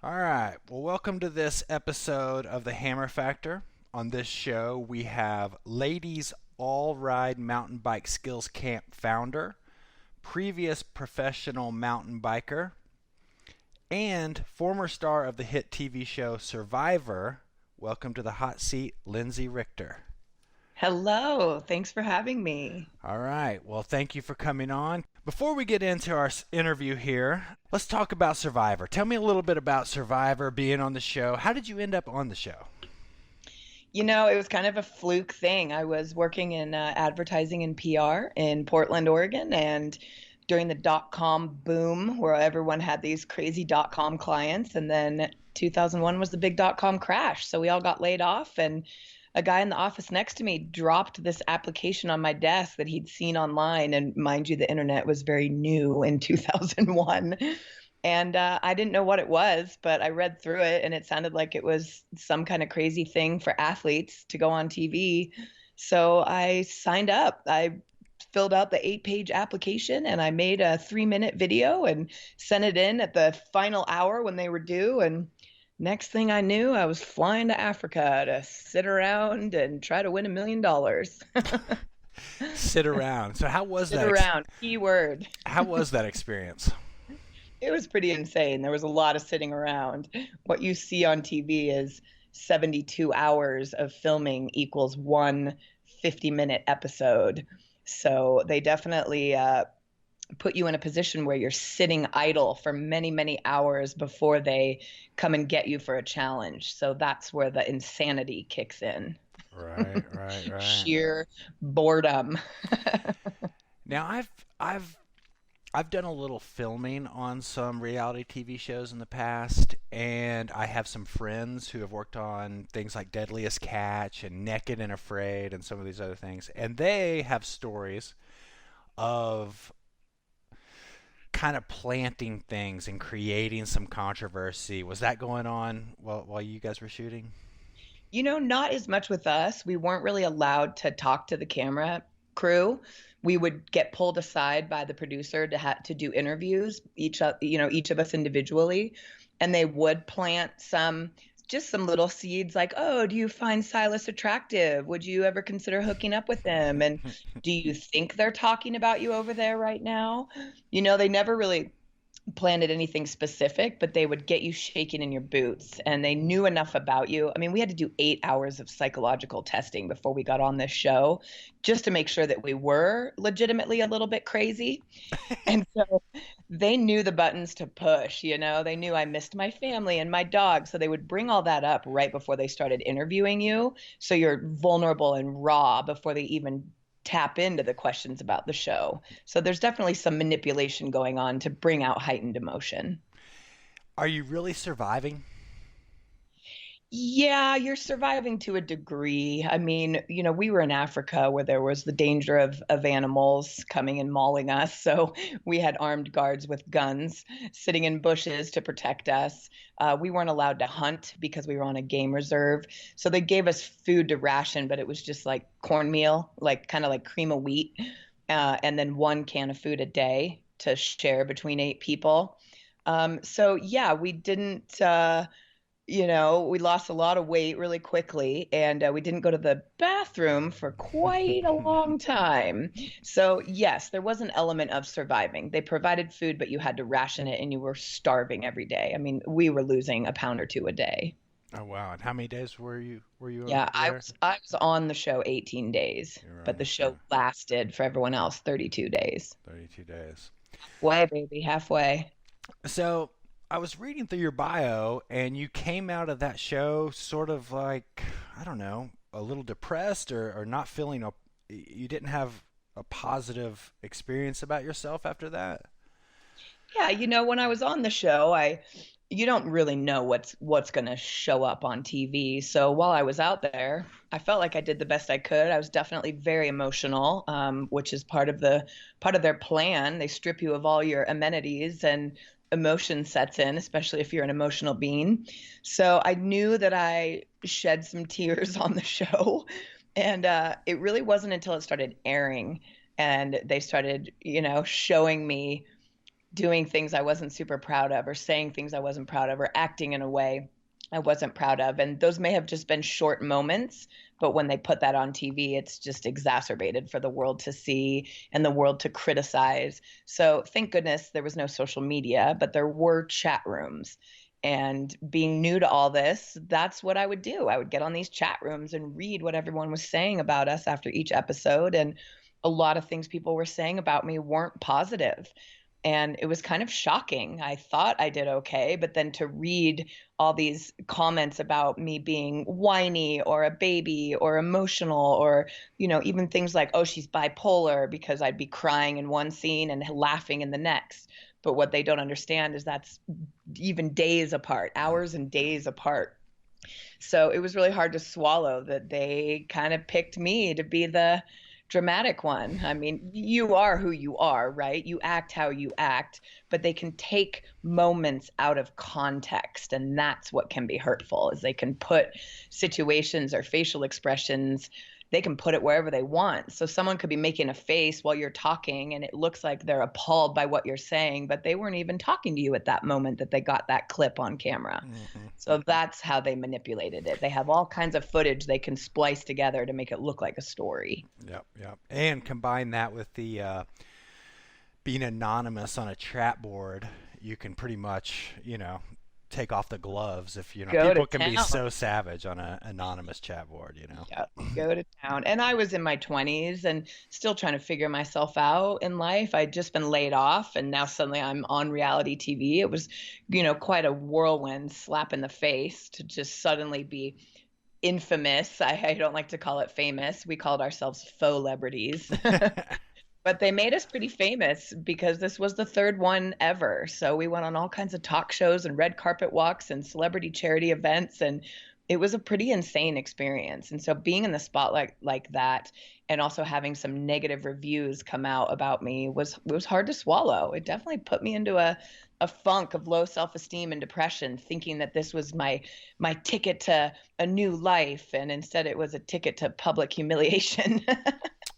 All right. Well, welcome to this episode of the Hammer Factor. On this show, we have Ladies All Ride Mountain Bike Skills Camp founder, previous professional mountain biker, and former star of the hit TV show Survivor. Welcome to the hot seat, Lindsey Richter. Hello, thanks for having me. All right. Well, thank you for coming on. Before we get into our interview here, let's talk about Survivor. Tell me a little bit about Survivor, being on the show. How did you end up on the show? It was kind of a fluke thing. I was working in advertising and PR in Portland, Oregon, and during the dot-com boom where everyone had these crazy dot-com clients, and then 2001 was the big dot-com crash. So we all got laid off, and a guy in the office next to me dropped this application on my desk that he'd seen online. And mind you, the internet was very new in 2001. And I didn't know what it was, but I read through it and it sounded like it was some kind of crazy thing for athletes to go on TV. So I signed up. I filled out the 8-page application and I made a 3-minute video and sent it in at the final hour when they were due. And next thing I knew, I was flying to Africa to sit around and try to win $1 million. Sit around. So how was Sit that? around, keyword. How was that experience? It was pretty insane. There was a lot of sitting around. What you see on TV is 72 hours of filming equals one 50-minute episode. So they definitely put you in a position where you're sitting idle for many, many hours before they come and get you for a challenge. So that's where the insanity kicks in. Right, right, right. Sheer boredom. Now I've done a little filming on some reality TV shows in the past, and I have some friends who have worked on things like Deadliest Catch and Naked and Afraid and some of these other things, and they have stories of kind of planting things and creating some controversy. Was that going on while you guys were shooting? Not as much with us. We weren't really allowed to talk to the camera crew. We would get pulled aside by the producer to do interviews, each of us individually, and they would plant some little seeds like, "Oh, do you find Silas attractive? Would you ever consider hooking up with him? And do you think they're talking about you over there right now?" They never really planted anything specific, but they would get you shaking in your boots and they knew enough about you. I mean, we had to do 8 hours of psychological testing before we got on this show just to make sure that we were legitimately a little bit crazy. And so they knew the buttons to push, they knew I missed my family and my dog. So they would bring all that up right before they started interviewing you. So you're vulnerable and raw before they even tap into the questions about the show. So there's definitely some manipulation going on to bring out heightened emotion. Are you really surviving? Yeah, you're surviving to a degree. I mean, we were in Africa where there was the danger of animals coming and mauling us. So we had armed guards with guns sitting in bushes to protect us. We weren't allowed to hunt because we were on a game reserve. So they gave us food to ration, but it was just like cornmeal, like kind of like cream of wheat, and then 1 can of food a day to share between 8 people. So yeah, we didn't. We lost a lot of weight really quickly, and we didn't go to the bathroom for quite a long time. So, yes, there was an element of surviving. They provided food, but you had to ration it, and you were starving every day. I mean, we were losing a pound or two a day. Oh wow! And how many days were you Yeah, I there? was I was on the show 18 days, You were on but the the show show lasted for everyone else 32 days. 32 days. Way, baby, halfway. So I was reading through your bio, and you came out of that show sort of like, I don't know, a little depressed or not feeling you didn't have a positive experience about yourself after that. Yeah, when I was on the show, you don't really know what's going to show up on TV. So while I was out there, I felt like I did the best I could. I was definitely very emotional, which is part of their plan. They strip you of all your amenities and emotion sets in, especially if you're an emotional being. So I knew that I shed some tears on the show, and it really wasn't until it started airing and they started, showing me doing things I wasn't super proud of, or saying things I wasn't proud of, or acting in a way I wasn't proud of. And those may have just been short moments, but when they put that on TV, it's just exacerbated for the world to see and the world to criticize. So thank goodness there was no social media, but there were chat rooms. And being new to all this, that's what I would do. I would get on these chat rooms and read what everyone was saying about us after each episode. And a lot of things people were saying about me weren't positive. And it was kind of shocking. I thought I did okay, but then to read all these comments about me being whiny or a baby or emotional, or, even things like, oh, she's bipolar, because I'd be crying in one scene and laughing in the next. But what they don't understand is that's even days apart, hours and days apart. So it was really hard to swallow that they kind of picked me to be the dramatic one. I mean, you are who you are, right? You act how you act, but they can take moments out of context, and that's what can be hurtful, is they can put situations or facial expressions, they can put it wherever they want. So someone could be making a face while you're talking and it looks like they're appalled by what you're saying, but they weren't even talking to you at that moment that they got that clip on camera. Mm-hmm. So that's how they manipulated it. They have all kinds of footage they can splice together to make it look like a story. Yep, yep. And combine that with the being anonymous on a chat board, you can pretty much, take off the gloves if, Go to people can be town. so savage on an anonymous chat board. Yeah, go to town. And I was in my 20s and still trying to figure myself out in life. I'd just been laid off and now suddenly I'm on reality TV. It was, quite a whirlwind slap in the face to just suddenly be infamous. I don't like to call it famous. We called ourselves faux celebrities. But they made us pretty famous because this was the third one ever. So we went on all kinds of talk shows and red carpet walks and celebrity charity events. And it was a pretty insane experience. And so being in the spotlight like that and also having some negative reviews come out about me was hard to swallow. It definitely put me into a funk of low self-esteem and depression, thinking that this was my ticket to a new life. And instead it was a ticket to public humiliation.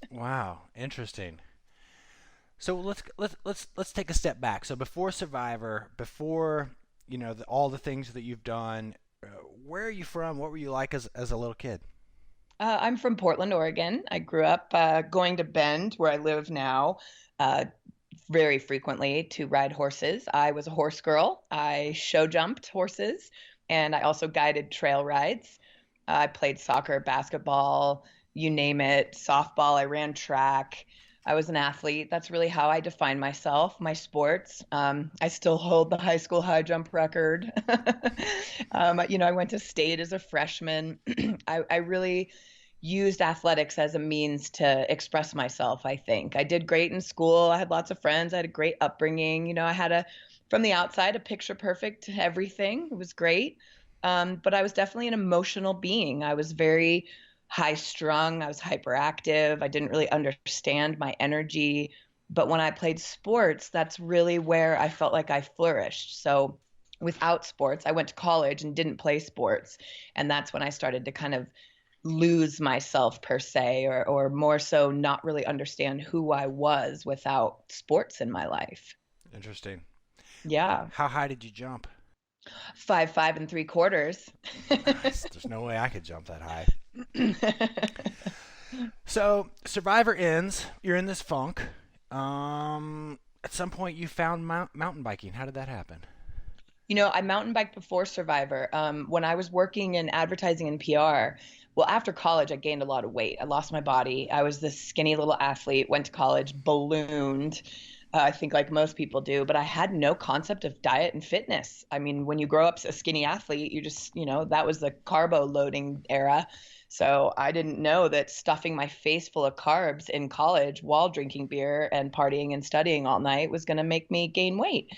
Wow, interesting. So let's take a step back. So before Survivor, before all the things that you've done, where are you from? What were you like as a little kid? I'm from Portland, Oregon. I grew up going to Bend, where I live now, uh, very frequently to ride horses. I was a horse girl. I show jumped horses, and I also guided trail rides. I played soccer, basketball, you name it, softball. I ran track. I was an athlete. That's really how I define myself, my sports. I still hold the high school high jump record. I went to state as a freshman. I really used athletics as a means to express myself, I think. I did great in school. I had lots of friends. I had a great upbringing. I had from the outside, a picture perfect everything. It was great. But I was definitely an emotional being. I was very high strung. I was hyperactive. I didn't really understand my energy. But when I played sports, that's really where I felt like I flourished. So without sports, I went to college and didn't play sports. And that's when I started to kind of lose myself per se, or more so not really understand who I was without sports in my life. Interesting. Yeah. How high did you jump? 5'5 3/4". Nice. There's no way I could jump that high. So Survivor ends. You're in this funk. At some point, you found mountain biking. How did that happen? I mountain biked before Survivor. When I was working in advertising and PR, well, after college, I gained a lot of weight. I lost my body. I was this skinny little athlete, went to college, ballooned. I think like most people do, but I had no concept of diet and fitness. I mean, when you grow up a skinny athlete, you just, that was the carbo loading era. So I didn't know that stuffing my face full of carbs in college while drinking beer and partying and studying all night was going to make me gain weight.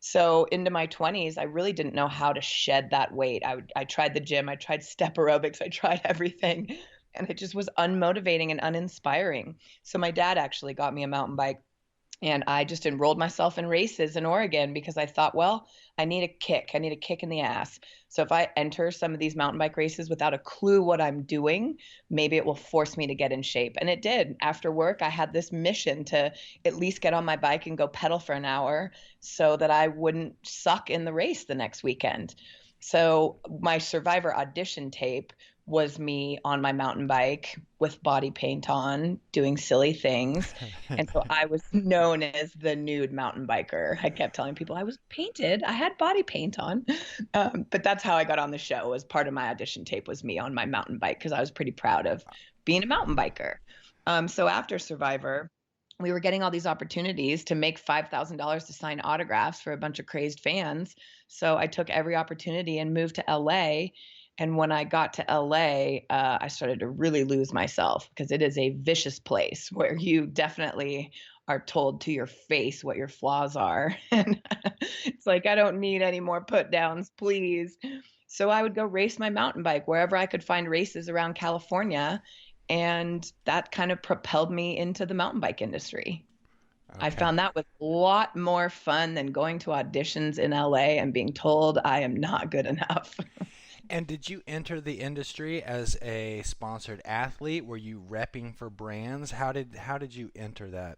So into my 20s, I really didn't know how to shed that weight. I tried the gym, I tried step aerobics, I tried everything, and it just was unmotivating and uninspiring. So my dad actually got me a mountain bike And I just enrolled myself in races in Oregon because I thought, well, I need a kick. I need a kick in the ass. So if I enter some of these mountain bike races without a clue what I'm doing, maybe it will force me to get in shape. And it did. After work, I had this mission to at least get on my bike and go pedal for an hour so that I wouldn't suck in the race the next weekend. So my Survivor audition tape was me on my mountain bike with body paint on, doing silly things. And so I was known as the nude mountain biker. I kept telling people I was painted, I had body paint on. But that's how I got on the show. As part of my audition tape was me on my mountain bike because I was pretty proud of being a mountain biker. So after Survivor, we were getting all these opportunities to make $5,000 to sign autographs for a bunch of crazed fans. So I took every opportunity and moved to LA. And when I got to LA, I started to really lose myself because it is a vicious place where you definitely are told to your face what your flaws are. And it's like, I don't need any more put downs, please. So I would go race my mountain bike wherever I could find races around California. And that kind of propelled me into the mountain bike industry. I Okay. found that was a lot more fun than going to auditions in LA and being told I am not good enough. And did you enter the industry as a sponsored athlete? Were you repping for brands? How did you enter that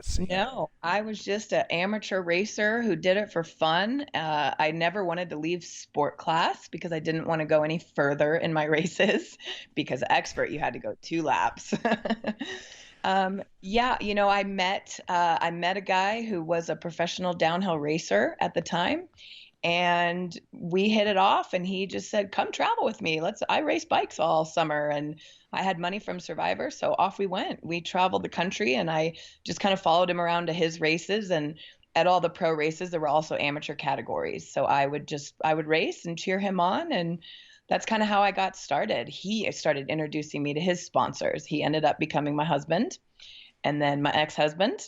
scene? No, I was just an amateur racer who did it for fun. I never wanted to leave sport class because I didn't want to go any further in my races because expert, you had to go 2 laps. Yeah, I met a guy who was a professional downhill racer at the time, and we hit it off, and he just said, come travel with me. I race bikes all summer, and I had money from Survivor, so off we went. We traveled the country, and I just kind of followed him around to his races. And at all the pro races there were also amateur categories, so I would race and cheer him on. And that's kind of how I got started. He started introducing me to his sponsors. He ended up becoming my husband and then my ex-husband.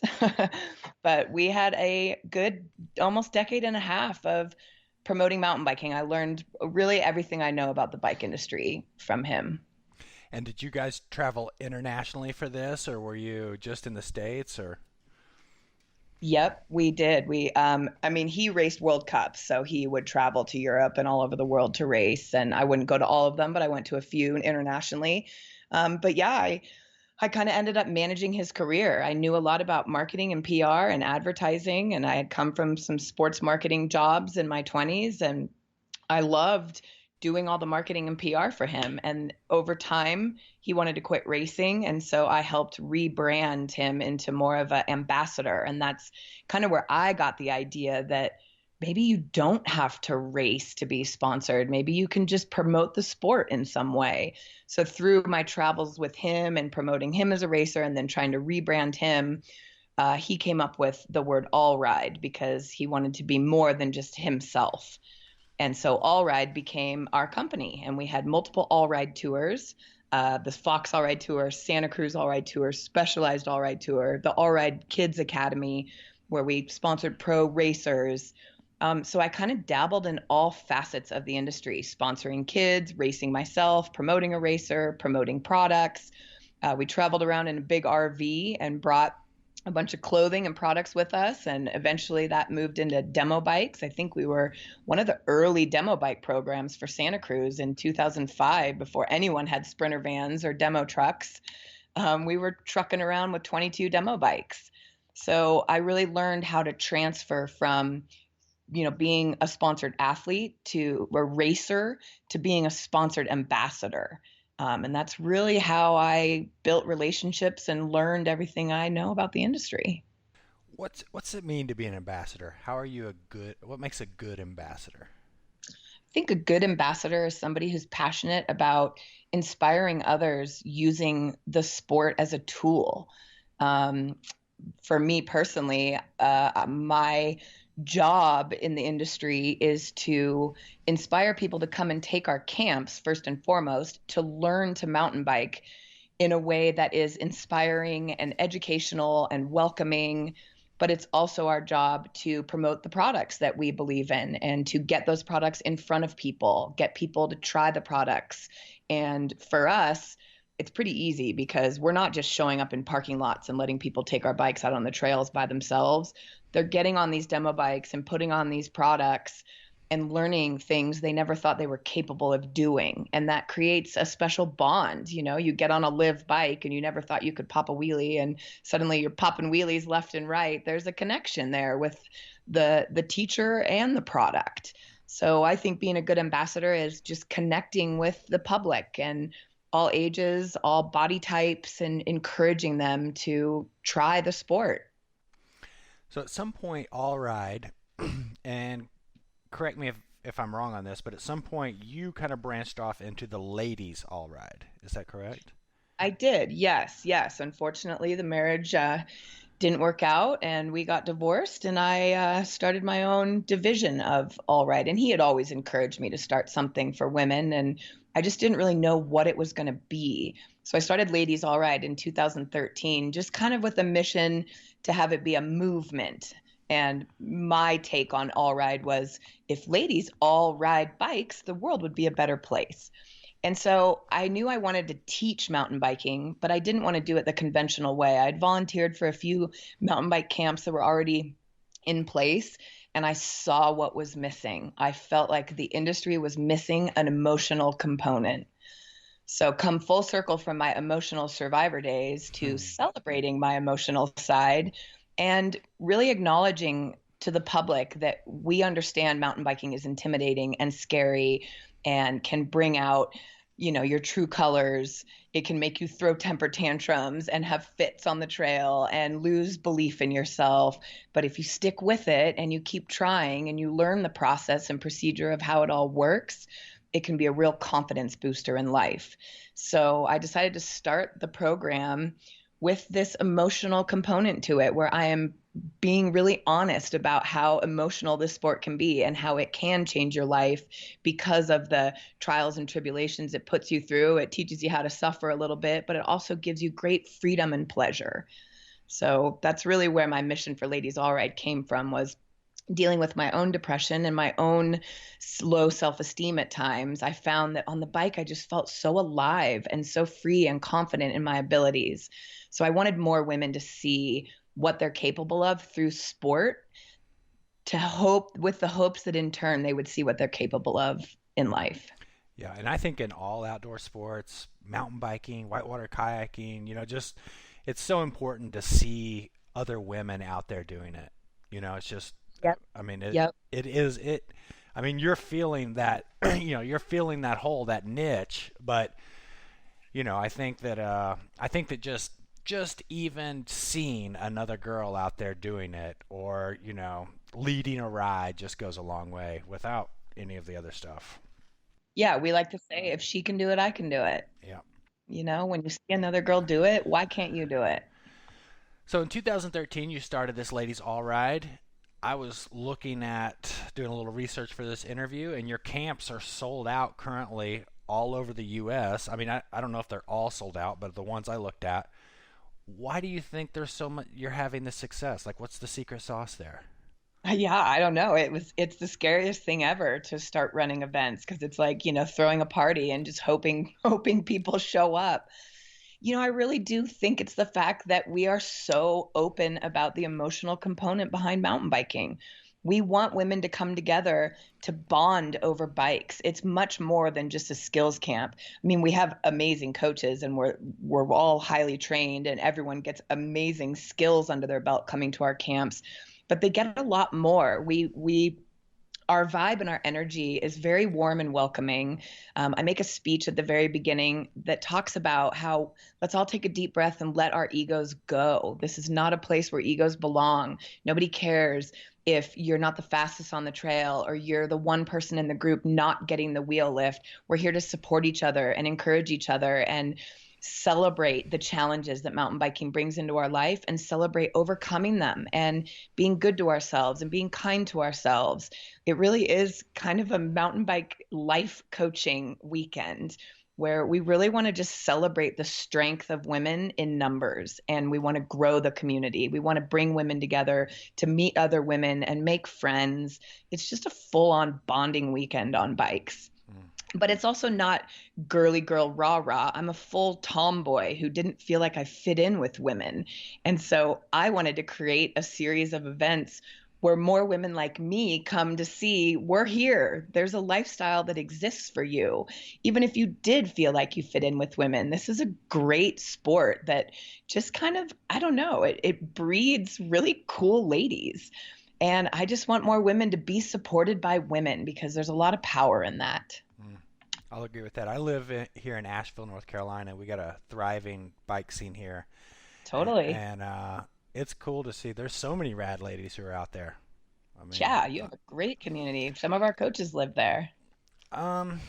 But we had a good almost decade and a half of promoting mountain biking. I learned really everything I know about the bike industry from him. And did you guys travel internationally for this, or were you just in the States, or? Yep, we did. I mean, he raced World Cups, so he would travel to Europe and all over the world to race. And I wouldn't go to all of them, but I went to a few internationally. But yeah, I kind of ended up managing his career. I knew a lot about marketing and PR and advertising, and I had come from some sports marketing jobs in my 20s, and I loved doing all the marketing and PR for him. And over time, he wanted to quit racing, and so I helped rebrand him into more of an ambassador. And that's kind of where I got the idea that maybe you don't have to race to be sponsored. Maybe you can just promote the sport in some way. So through my travels with him and promoting him as a racer and then trying to rebrand him, he came up with the word all ride because he wanted to be more than just himself. And so All Ride became our company, and we had multiple All Ride tours. The Fox All Ride Tour, Santa Cruz All Ride Tour, Specialized All Ride Tour, the All Ride Kids Academy, where we sponsored pro racers. So I kind of dabbled in all facets of the industry, sponsoring kids, racing myself, promoting a racer, promoting products. We traveled around in a big RV and brought a bunch of clothing and products with us. And eventually that moved into demo bikes. I think we were one of the early demo bike programs for Santa Cruz in 2005 before anyone had sprinter vans or demo trucks. We were trucking around with 22 demo bikes. So I really learned how to transfer from being a sponsored athlete to a racer to being a sponsored ambassador. And that's really how I built relationships and learned everything I know about the industry. What's it mean to be an ambassador? How are you a good? What makes a good ambassador? I think a good ambassador is somebody who's passionate about inspiring others using the sport as a tool. Um, for me personally, my job in the industry is to inspire people to come and take our camps, first and foremost, to learn to mountain bike in a way that is inspiring and educational and welcoming. But it's also our job to promote the products that we believe in and to get those products in front of people, get people to try the products. And for us, it's pretty easy because we're not just showing up in parking lots and letting people take our bikes out on the trails by themselves. They're getting on these demo bikes and putting on these products and learning things they never thought they were capable of doing. And that creates a special bond. You know, you get on a live bike and you never thought you could pop a wheelie, and suddenly you're popping wheelies left and right. There's a connection there with the teacher and the product. So I think being a good ambassador is just connecting with the public and all ages, all body types, and encouraging them to try the sport. So at some point, All Ride, and correct me if I'm wrong on this, but at some point you kind of branched off into the ladies All Ride. Is that correct? I did, yes, yes. Unfortunately, the marriage didn't work out and we got divorced, and I started my own division of All Right. And he had always encouraged me to start something for women, and I just didn't really know what it was going to be. So I started Ladies All Right in 2013, just kind of with a mission to have it be a movement. And my take on All Ride was, if ladies all ride bikes, the world would be a better place. And so I knew I wanted to teach mountain biking, but I didn't want to do it the conventional way. I'd volunteered for a few mountain bike camps that were already in place, and I saw what was missing. I felt like the industry was missing an emotional component. So, come full circle from my emotional survivor days to Hmm. celebrating my emotional side and really acknowledging to the public that we understand mountain biking is intimidating and scary and can bring out, your true colors. It can make you throw temper tantrums and have fits on the trail and lose belief in yourself. But if you stick with it and you keep trying and you learn the process and procedure of how it all works, it can be a real confidence booster in life. So I decided to start the program with this emotional component to it, where I am being really honest about how emotional this sport can be and how it can change your life because of the trials and tribulations it puts you through. It teaches you how to suffer a little bit, but it also gives you great freedom and pleasure. So that's really where my mission for Ladies All Right came from, was dealing with my own depression and my own low self-esteem at times. I found that on the bike, I just felt so alive and so free and confident in my abilities. So I wanted more women to see what they're capable of through sport, to hope, with the hopes that in turn they would see what they're capable of in life. Yeah, and I think in all outdoor sports, mountain biking, whitewater kayaking, just it's so important to see other women out there doing it. It's just, Yep. I mean, it Yep. it is it. I mean, you're feeling that, you're feeling that hole, that niche. But I think that just even seeing another girl out there doing it, or leading a ride, just goes a long way without any of the other stuff. Yeah, we like to say, if she can do it, I can do it. Yeah. When you see another girl do it, why can't you do it? So in 2013, you started this Ladies All Ride. I was looking at doing a little research for this interview, and your camps are sold out currently all over the U.S. I mean, I don't know if they're all sold out, but the ones I looked at. Why do you think there's so much? You're having this success. Like, what's the secret sauce there? Yeah, I don't know. It's the scariest thing ever to start running events, because it's like, throwing a party and just hoping hoping people show up. I really do think it's the fact that we are so open about the emotional component behind mountain biking. We want women to come together to bond over bikes. It's much more than just a skills camp. I mean, we have amazing coaches and we're all highly trained and everyone gets amazing skills under their belt coming to our camps, but they get a lot more. We our vibe and our energy is very warm and welcoming. I make a speech at the very beginning that talks about how, let's all take a deep breath and let our egos go. This is not a place where egos belong. Nobody cares if you're not the fastest on the trail or you're the one person in the group not getting the wheel lift. We're here to support each other and encourage each other and celebrate the challenges that mountain biking brings into our life and celebrate overcoming them and being good to ourselves and being kind to ourselves. It really is kind of a mountain bike life coaching weekend where we really want to just celebrate the strength of women in numbers, and we want to grow the community. We want to bring women together to meet other women and make friends. It's just a full on bonding weekend on bikes. but it's also not girly girl rah rah. I'm a full tomboy who didn't feel like I fit in with women. And so I wanted to create a series of events where more women like me come to see we're here. There's a lifestyle that exists for you. Even if you did feel like you fit in with women, this is a great sport that just kind of, I don't know, it breeds really cool ladies. And I just want more women to be supported by women because there's a lot of power in that. Mm. I'll agree with that. I live here in Asheville, North Carolina. We got a thriving bike scene here, Totally. and it's cool to see. There's so many rad ladies who are out there. I mean, Yeah, you have a great community. Some of our coaches live there. um,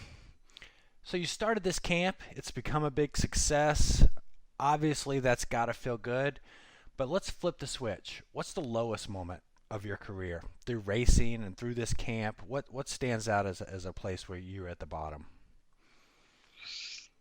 so you started this camp. It's become a big success. Obviously, that's got to feel good. But let's flip the switch. What's the lowest moment of your career through racing and through this camp? What stands out as a place where you were at the bottom?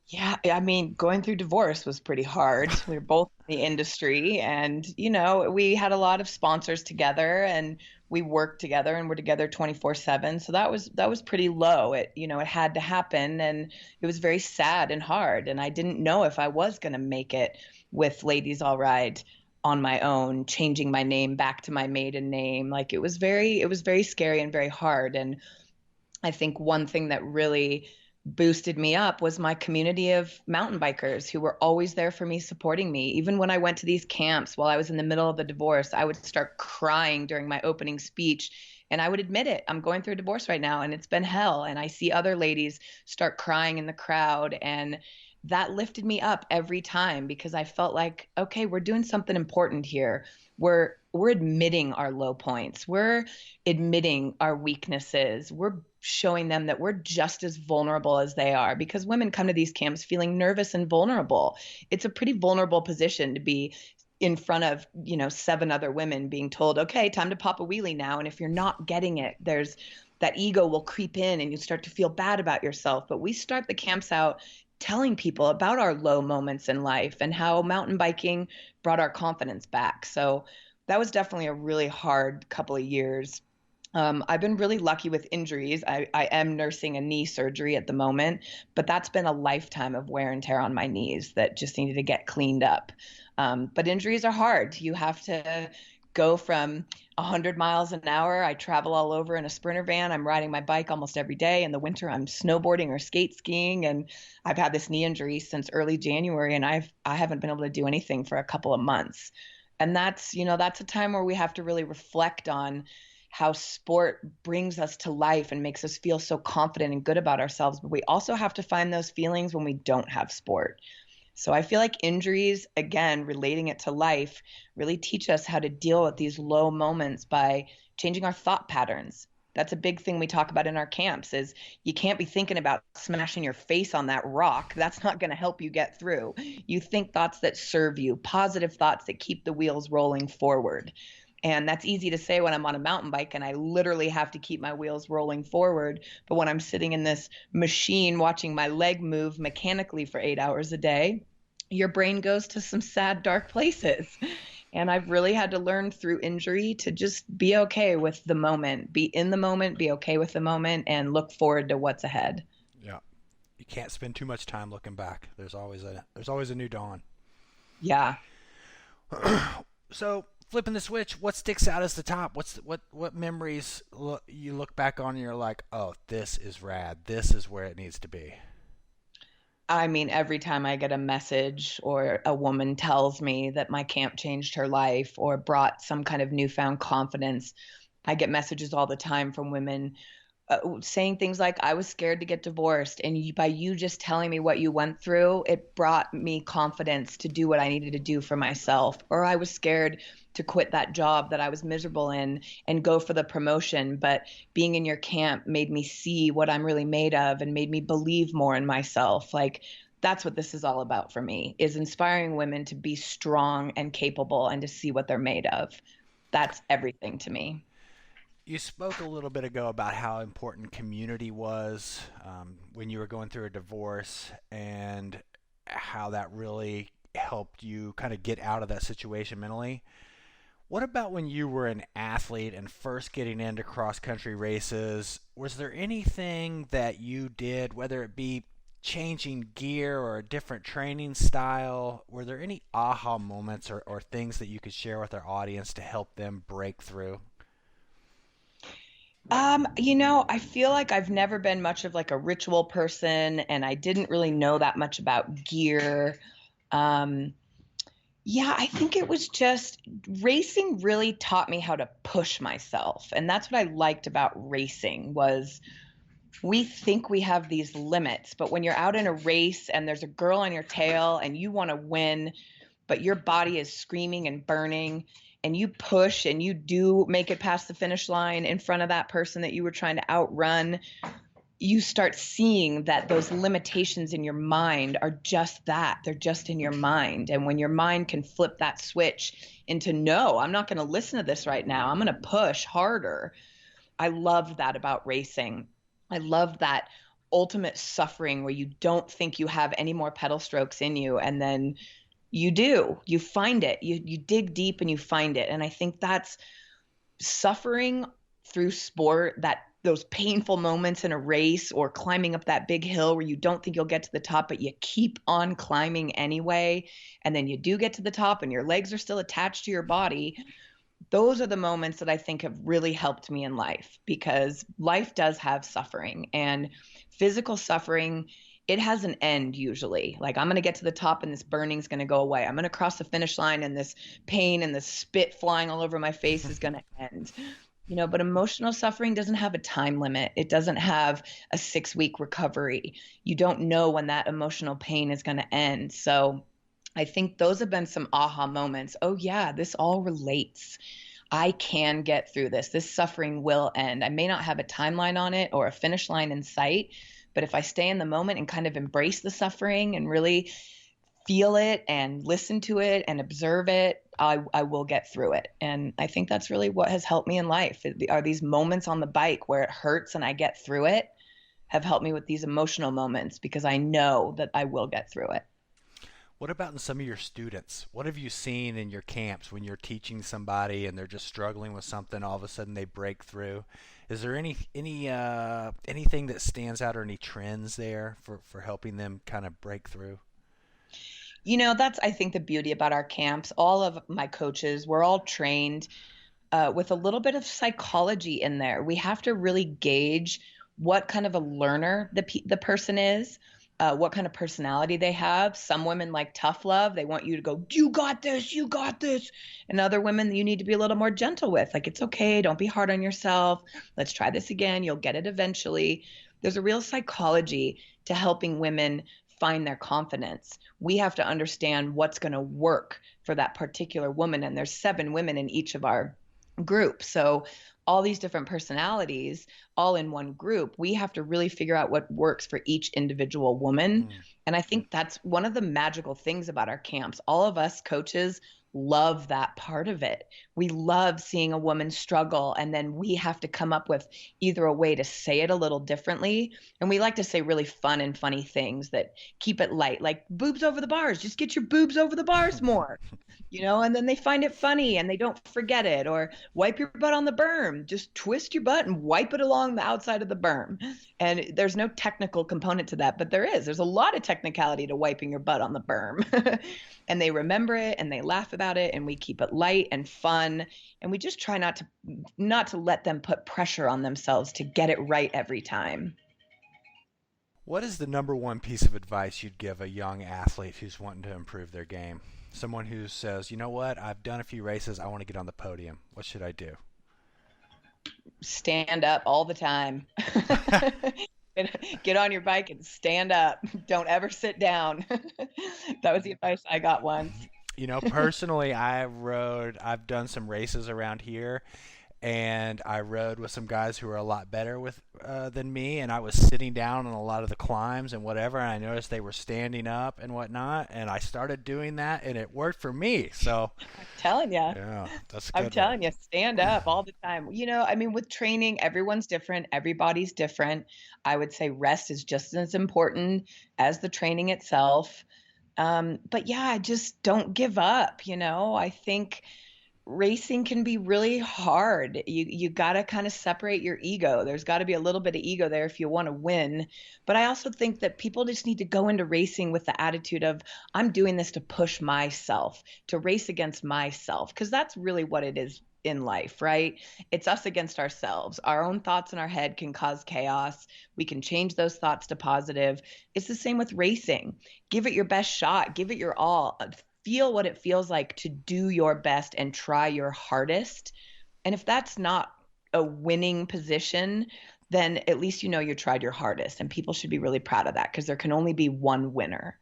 Yeah, I mean, going through divorce was pretty hard. We were both in the industry and, we had a lot of sponsors together and we worked together and we're together 24/7. So that was pretty low. It had to happen and it was very sad and hard and I didn't know if I was going to make it with Ladies All Ride on my own, changing my name back to my maiden name. Like it was very scary and very hard and I think one thing that really boosted me up was my community of mountain bikers who were always there for me, supporting me. Even when I went to these camps while I was in the middle of the divorce, I would start crying during my opening speech. And I would admit it, I'm going through a divorce right now and it's been hell. And I see other ladies start crying in the crowd. And that lifted me up every time because I felt like, okay, we're doing something important here. We're admitting our low points. We're admitting our weaknesses. We're showing them that we're just as vulnerable as they are because women come to these camps feeling nervous and vulnerable. It's a pretty vulnerable position to be in front of, seven other women being told, okay, time to pop a wheelie now. And if you're not getting it, there's that ego will creep in and you start to feel bad about yourself. But we start the camps out telling people about our low moments in life and how mountain biking brought our confidence back. So that was definitely a really hard couple of years. I've been really lucky with injuries. I am nursing a knee surgery at the moment, but that's been a lifetime of wear and tear on my knees that just needed to get cleaned up. But injuries are hard. You have to go from 100 miles an hour. I travel all over in a Sprinter van. I'm riding my bike almost every day. In the winter, I'm snowboarding or skate skiing. And I've had this knee injury since early January, and I haven't been able to do anything for a couple of months. And that's a time where we have to really reflect on how sport brings us to life and makes us feel so confident and good about ourselves. But we also have to find those feelings when we don't have sport. So I feel like injuries, again, relating it to life, really teach us how to deal with these low moments by changing our thought patterns. That's a big thing we talk about in our camps is you can't be thinking about smashing your face on that rock. That's not going to help you get through. You think thoughts that serve you, positive thoughts that keep the wheels rolling forward. And that's easy to say when I'm on a mountain bike and I literally have to keep my wheels rolling forward. But when I'm sitting in this machine watching my leg move mechanically for 8 hours a day, your brain goes to some sad, dark places. And I've really had to learn through injury to just be okay with the moment, be in the moment, be okay with the moment, and look forward to what's ahead. Yeah, you can't spend too much time looking back. There's always a new dawn. Yeah. So flipping the switch, what sticks out as the top? What memories you look back on and you're like, oh, this is rad. This is where it needs to be. I mean, every time I get a message or a woman tells me that my camp changed her life or brought some kind of newfound confidence, I get messages all the time from women saying things like, I was scared to get divorced. And by you just telling me what you went through, it brought me confidence to do what I needed to do for myself. Or I was scared to quit that job that I was miserable in and go for the promotion. But being in your camp made me see what I'm really made of and made me believe more in myself. Like, that's what this is all about for me, is inspiring women to be strong and capable and to see what they're made of. That's everything to me. You spoke a little bit ago about how important community was when you were going through a divorce and how that really helped you kind of get out of that situation mentally. What about when you were an athlete and first getting into cross country races? Was there anything that you did, whether it be changing gear or a different training style? Were there any aha moments or things that you could share with our audience to help them break through? I feel like I've never been much of like a ritual person and I didn't really know that much about gear. Um, yeah, I think it was just racing really taught me how to push myself. And that's what I liked about racing was we think we have these limits, but when you're out in a race and there's a girl on your tail and you want to win, but your body is screaming and burning and you push and you do make it past the finish line in front of that person that you were trying to outrun, you start seeing that those limitations in your mind are just that. They're just in your mind. And when your mind can flip that switch into, no, I'm not going to listen to this right now, I'm going to push harder. I love that about racing. I love that ultimate suffering where you don't think you have any more pedal strokes in you, and then you do. You find it. You dig deep and you find it. And I think that's suffering through sport, that those painful moments in a race or climbing up that big hill where you don't think you'll get to the top, but you keep on climbing anyway. And then you do get to the top and your legs are still attached to your body. Those are the moments that I think have really helped me in life, because life does have suffering, and physical suffering, it has an end usually. Like, I'm going to get to the top and this burning's going to go away. I'm going to cross the finish line and this pain and this spit flying all over my face is going to end. But emotional suffering doesn't have a time limit. It doesn't have a 6-week recovery. You don't know when that emotional pain is going to end. So I think those have been some aha moments. Oh, yeah, this all relates. I can get through this. This suffering will end. I may not have a timeline on it or a finish line in sight, but if I stay in the moment and kind of embrace the suffering and really feel it and listen to it and observe it, I will get through it. And I think that's really what has helped me in life are these moments on the bike where it hurts and I get through it, have helped me with these emotional moments because I know that I will get through it. What about in some of your students? What have you seen in your camps when you're teaching somebody and they're just struggling with something, all of a sudden they break through? Is there anything that stands out or any trends there for helping them kind of break through? That's, I think, the beauty about our camps. All of my coaches, we're all trained with a little bit of psychology in there. We have to really gauge what kind of a learner the person is, what kind of personality they have. Some women like tough love. They want you to go, you got this, you got this. And other women you need to be a little more gentle with. Like, it's okay. Don't be hard on yourself. Let's try this again. You'll get it eventually. There's a real psychology to helping women find their confidence. We have to understand what's going to work for that particular woman. And there's 7 women in each of our group. So all these different personalities all in one group, we have to really figure out what works for each individual woman. Mm. And I think that's one of the magical things about our camps. All of us coaches love that part of it. We love seeing a woman struggle, and then we have to come up with either a way to say it a little differently. And we like to say really fun and funny things that keep it light, like boobs over the bars, just get your boobs over the bars more. And then they find it funny and they don't forget it. Or wipe your butt on the berm, just twist your butt and wipe it along the outside of the berm. And there's no technical component to that, but there's a lot of technicality to wiping your butt on the berm. And they remember it and they laugh about it, and we keep it light and fun. And we just try not to let them put pressure on themselves to get it right every time. What is the number one piece of advice you'd give a young athlete who's wanting to improve their game? Someone who says, you know what, I've done a few races, I want to get on the podium. What should I do? Stand up all the time. Get on your bike and stand up. Don't ever sit down. That was the advice I got once. Personally, I've done some races around here, and I rode with some guys who are a lot better than me, and I was sitting down on a lot of the climbs and whatever, and I noticed they were standing up and whatnot, and I started doing that, and it worked for me. So, I'm telling you. yeah, that's a I'm good one. telling you, stand up all the time. With training, everyone's different. Everybody's different. I would say rest is just as important as the training itself. But yeah, just don't give up. I think racing can be really hard. You got to kind of separate your ego. There's got to be a little bit of ego there if you want to win. But I also think that people just need to go into racing with the attitude of, I'm doing this to push myself, to race against myself, because that's really what it is in life, right? It's us against ourselves. Our own thoughts in our head can cause chaos. We can change those thoughts to positive. It's the same with racing. Give it your best shot, give it your all. Feel what it feels like to do your best and try your hardest. And if that's not a winning position, then at least you know you tried your hardest. And people should be really proud of that because there can only be one winner.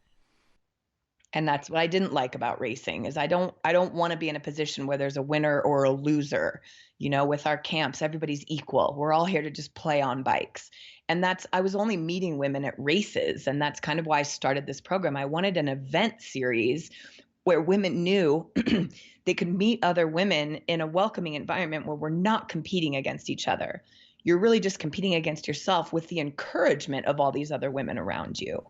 And that's what I didn't like about racing is I don't want to be in a position where there's a winner or a loser. You know, with our camps, everybody's equal. We're all here to just play on bikes. And that's I was only meeting women at races, and that's kind of why I started this program. I wanted an event series where women knew they could meet other women in a welcoming environment where we're not competing against each other. You're really just competing against yourself with the encouragement of all these other women around you.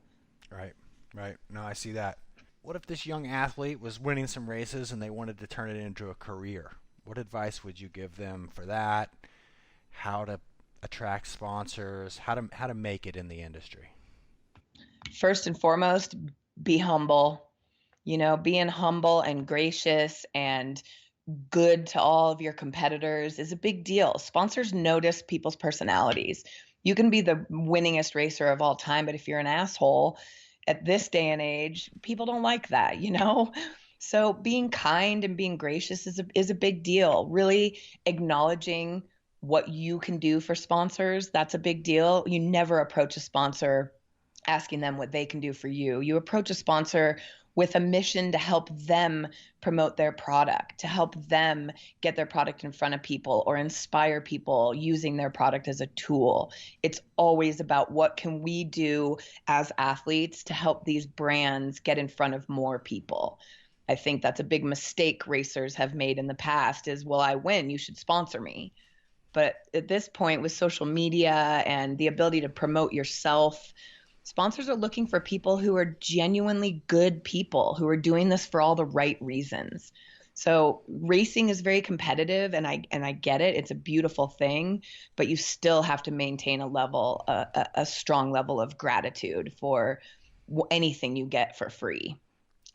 Right, right. No, I see that. What if this young athlete was winning some races and they wanted to turn it into a career? What advice would you give them for that? How to attract sponsors? How to make it in the industry? First and foremost, be humble. You know, being humble and gracious and good to all of your competitors is a big deal. Sponsors notice people's personalities. You can be the winningest racer of all time, but if you're an asshole at this day and age, people don't like that, you know? So being kind and being gracious is a big deal. Really acknowledging what you can do for sponsors, that's a big deal. You never approach a sponsor asking them what they can do for you. You approach a sponsor with a mission to help them promote their product, to help them get their product in front of people or inspire people using their product as a tool. It's always about what can we do as athletes to help these brands get in front of more people. I think that's a big mistake racers have made in the past is, well, I win, you should sponsor me. But at this point, with social media and the ability to promote yourself, sponsors are looking for people who are genuinely good people who are doing this for all the right reasons. So racing is very competitive, and I get it. It's a beautiful thing, but you still have to maintain a strong level of gratitude for anything you get for free.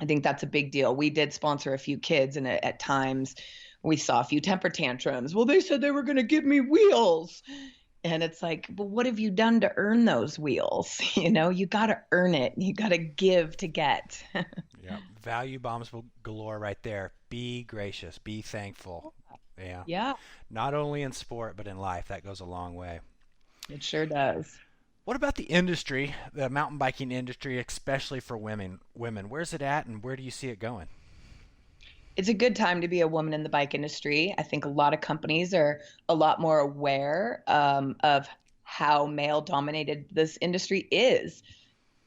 I think that's a big deal. We did sponsor a few kids, and at times we saw a few temper tantrums. Well, they said they were going to give me wheels. And it's like, but what have you done to earn those wheels? You know, you got to earn it. You got to give to get. Yeah, value bombs galore right there. Be gracious, be thankful. Yeah, Yeah, not only in sport but in life, that goes a long way. it sure does. What about the industry, the mountain biking industry, especially for women? Women, where's it at, and where do you see it going? It's a good time to be a woman in the bike industry. I think a lot of companies are a lot more aware of how male dominated this industry is.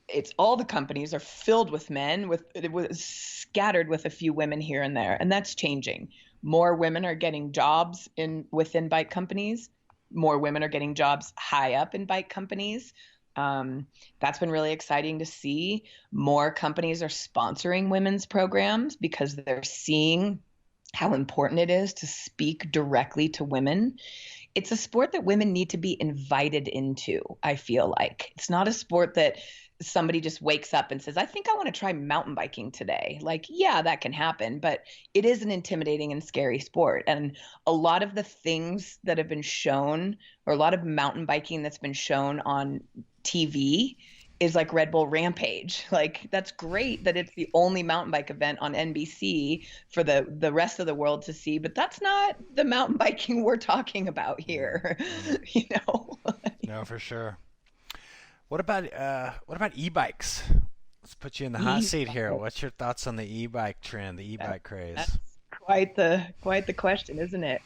It's all the companies are filled with men with it was scattered with a few women here and there, and that's changing. More women are getting jobs in within bike companies. More women are getting jobs high up in bike companies. That's been really exciting to see. More companies are sponsoring women's programs because they're seeing how important it is to speak directly to women. It's a sport that women need to be invited into, I feel like. It's not a sport that somebody just wakes up and says, I think I want to try mountain biking today. Like, yeah, that can happen, but it is an intimidating and scary sport. And a lot of the things that have been shown, or a lot of mountain biking that's been shown on TV, is like Red Bull Rampage. Like, that's great that it's the only mountain bike event on NBC for the rest of the world to see, but that's not the mountain biking we're talking about here. Mm, You know? no, for sure. What about e-bikes? Let's put you in the hot E- seat here. What's your thoughts on the e-bike trend, the e-bike That's craze? quite the question, isn't it?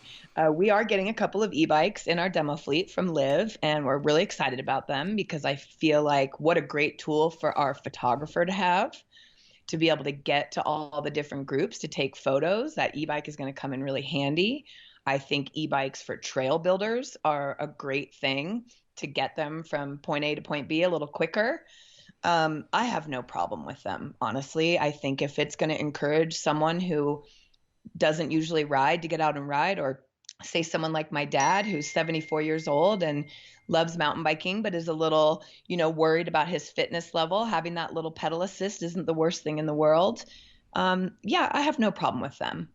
We are getting a couple of e-bikes in our demo fleet from Liv, and we're really excited about them because I feel like what a great tool for our photographer to be able to get to all the different groups to take photos. That e-bike is going to come in really handy. I think e-bikes for trail builders are a great thing to get them from point A to point B a little quicker. I have no problem with them, honestly. I think if it's going to encourage someone who doesn't usually ride to get out and ride, or say someone like my dad who's 74 years old and loves mountain biking but is a little, worried about his fitness level, having that little pedal assist isn't the worst thing in the world. Yeah, I have no problem with them.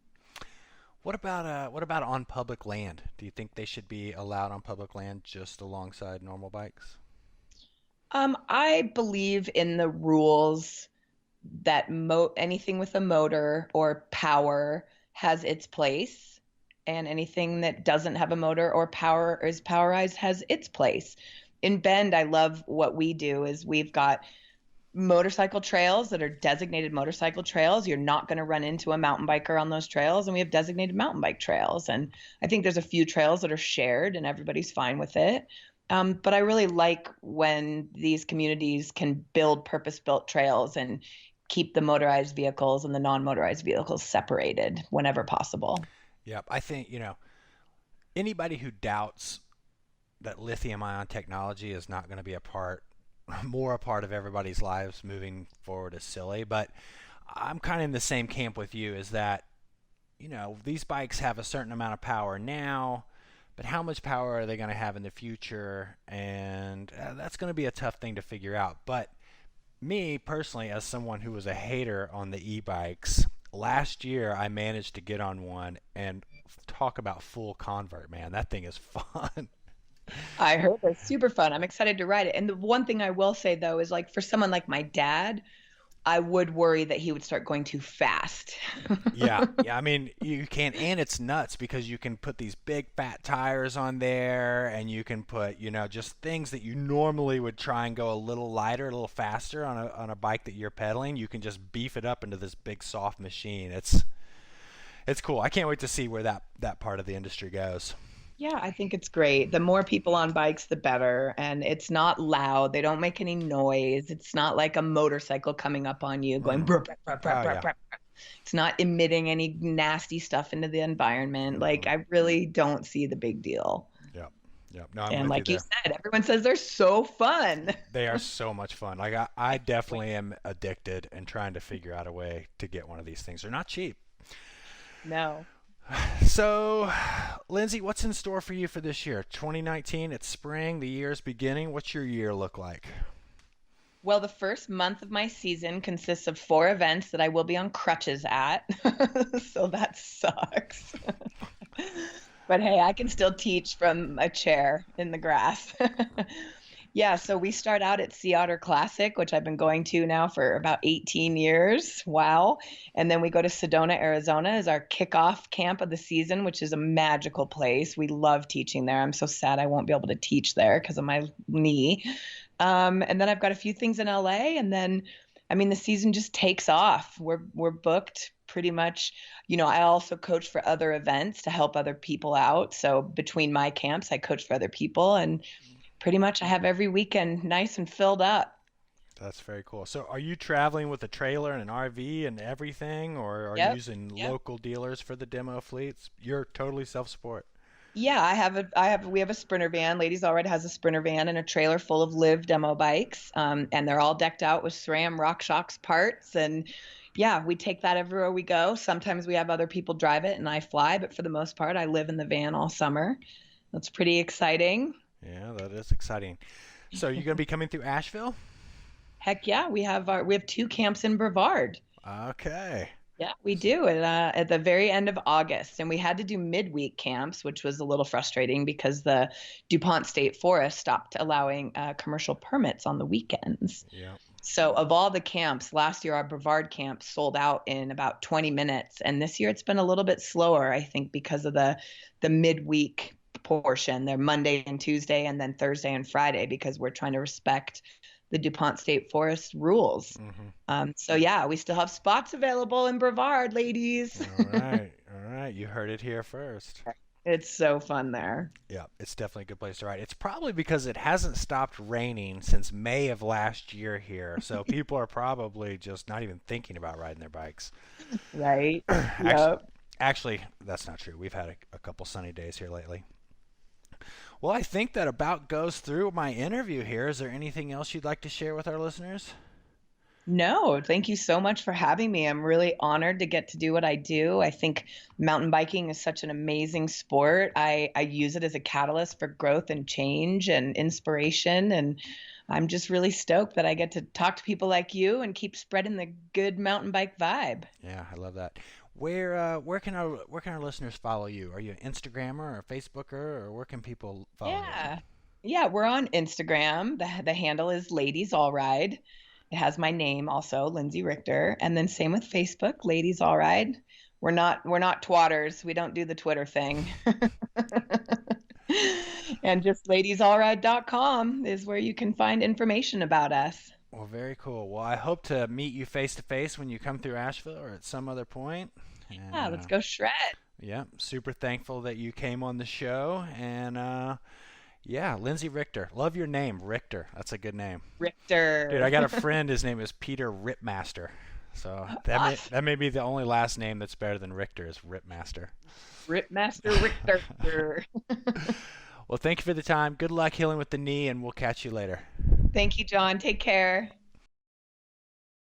What about on public land? Do you think they should be allowed on public land just alongside normal bikes? I believe in the rules that anything with a motor or power has its place, and anything that doesn't have a motor or power or is powerized has its place. In Bend, I love what we do is we've got motorcycle trails that are designated motorcycle trails. You're not going to run into a mountain biker on those trails, and we have designated mountain bike trails. And I think there's a few trails that are shared, and everybody's fine with it. But I really like when these communities can build purpose-built trails and keep the motorized vehicles and the non-motorized vehicles separated whenever possible. Yep. I think, anybody who doubts that lithium ion technology is not going to be more a part of everybody's lives moving forward is silly. But I'm kind of in the same camp with you, is that, these bikes have a certain amount of power now, but how much power are they going to have in the future? And that's going to be a tough thing to figure out. But me personally, as someone who was a hater on the e-bikes, last year I managed to get on one and talk about full convert, man. That thing is fun. I heard it's super fun. I'm excited to ride it. And the one thing I will say though is like for someone like my dad, I would worry that he would start going too fast. Yeah, yeah. I mean, you can, and it's nuts because you can put these big fat tires on there, and you can put, just things that you normally would try and go a little lighter, a little faster on a bike that you're pedaling. You can just beef it up into this big soft machine. It's cool. I can't wait to see where that part of the industry goes. Yeah, I think it's great. The more people on bikes, the better. And it's not loud. They don't make any noise. It's not like a motorcycle coming up on you going Mm. brr, brr, brr, brr, Oh brr, yeah. brr. It's not emitting any nasty stuff into the environment. Like, Hmm. I really don't see the big deal. Yep. Yep. No, I'm And with you like you there. said, everyone says they're so fun. They are so much fun. Like I definitely am addicted and trying to figure out a way to get one of these things. They're not cheap. No. So, Lindsay, what's in store for you for this year? 2019, it's spring, the year's beginning. What's your year look like? Well, the first month of my season consists of 4 events that I will be on crutches at. So that sucks. But hey, I can still teach from a chair in the grass. Yeah, so we start out at Sea Otter Classic, which I've been going to now for about 18 years. Wow. And then we go to Sedona, Arizona as our kickoff camp of the season, which is a magical place. We love teaching there. I'm so sad I won't be able to teach there because of my knee. And then I've got a few things in LA, and then I mean the season just takes off. We're booked pretty much. I also coach for other events to help other people out. So between my camps, I coach for other people, and pretty much I have every weekend nice and filled up. That's very cool. So, are you traveling with a trailer and an RV and everything, or are you Yep. using Yep. local dealers for the demo fleets? You're totally self-support. Yeah, we have a Sprinter van. Ladies Already has a Sprinter van and a trailer full of live demo bikes. And they're all decked out with SRAM RockShox parts. And yeah, we take that everywhere we go. Sometimes we have other people drive it and I fly, but for the most part, I live in the van all summer. That's pretty exciting. Yeah, that is exciting. So, you're going to be coming through Asheville? Heck yeah, we have 2 camps in Brevard. Okay. Yeah, we do at the very end of August, and we had to do midweek camps, which was a little frustrating because the DuPont State Forest stopped allowing commercial permits on the weekends. Yeah. So, of all the camps, last year our Brevard camp sold out in about 20 minutes, and this year it's been a little bit slower, I think, because of the midweek portion. They're Monday and Tuesday, and then Thursday and Friday, because we're trying to respect the DuPont State Forest rules. Hmm. So yeah, we still have spots available in Brevard, ladies. All right. All right. You heard it here first. It's so fun there. Yeah, it's definitely a good place to ride. It's probably because it hasn't stopped raining since May of last year here, so people are probably just not even thinking about riding their bikes. Right. Actually, Yep. actually, that's not true. We've had a couple sunny days here lately. Well, I think that about goes through my interview here. Is there anything else you'd like to share with our listeners? No, thank you so much for having me. I'm really honored to get to do what I do. I think mountain biking is such an amazing sport. I use it as a catalyst for growth and change and inspiration. And I'm just really stoked that I get to talk to people like you and keep spreading the good mountain bike vibe. Yeah, I love that. Where can our listeners follow you? Are you an Instagrammer or Facebooker, or where can people follow you? Yeah. Yeah, we're on Instagram. The handle is Ladies All Ride. It has my name also, Lindsey Richter. And then same with Facebook, Ladies All Ride. We're not twatters. We don't do the Twitter thing. And just ladiesallride.com is where you can find information about us. Well, very cool. Well, I hope to meet you face to face when you come through Asheville or at some other point. And Yeah, let's go shred. yeah, super thankful that you came on the show. And yeah, Lindsey Richter. Love your name, Richter. That's a good name. Dude, I Richter. got a friend. His name is Peter Ripmaster. So Awesome. that may be the only last name that's better than Richter is Ripmaster. Ripmaster Richter. Well, thank you for the time. Good luck healing with the knee, and we'll catch you later. Thank you, John. Take care.